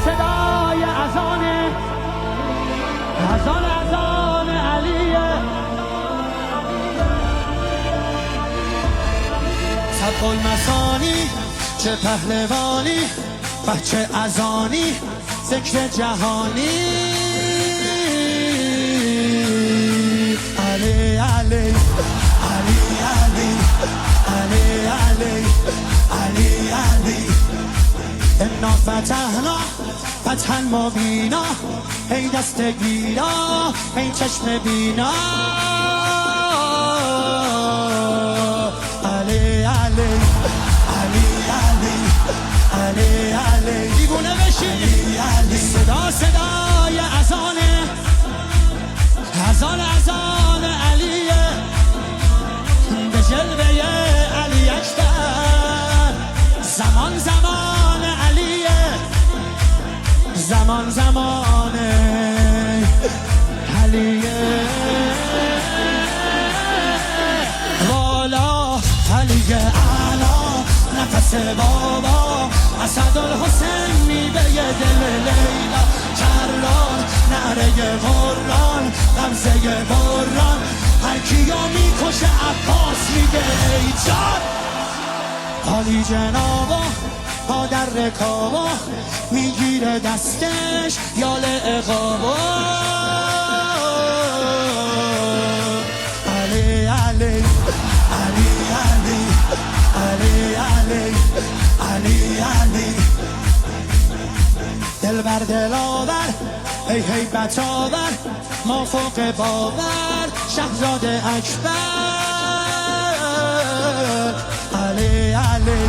صدای اذان علیه. صدق المثانی چه پهلوانی، بچه اذانی ذکر جهانی. علی علی علی علی علی علی علی علی انا فتحنا فتحا مبینا، ای دست گیرا ای چشم بینا. علی علی علی علی علی علی دیوونه بشی. علی صدای اذان علیه، به جلوه علی اکبر. زمان علیه، زمان علیه. والا علی اعلا نفس بابا، اسدالحسین میوه دل لیلا. کران نعره قرآن غمزه بران، هر کیو میکشه عباس میگه ای جان. عالی جنابا پا در رکابا، میگیره دستش یال اقابا. علی علی علی علی علی علی علی علی دل بر دلاور ای هیبت آور، ما فوق باور شهزاده اکبر. علی علی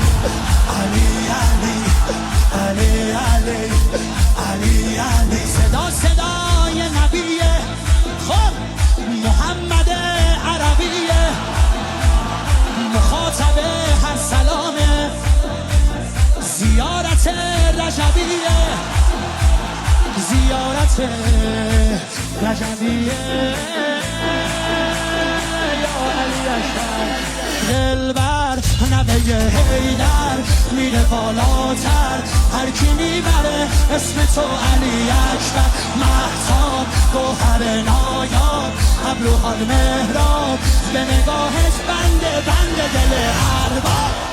علی علی علی علی علی علی صدای نبیه، خب محمد عربیه، مخاطب هر سلامه. زیارت رجبیه، زیارت رجبیه. یا علی اشتر دلبر نوه حیدر، میره بالاتر هر کی میبره اسم تو علی اکبر. مهتاب گوهر نایاب، ابروحان مهراب، به نگاهش بنده دل ارباب.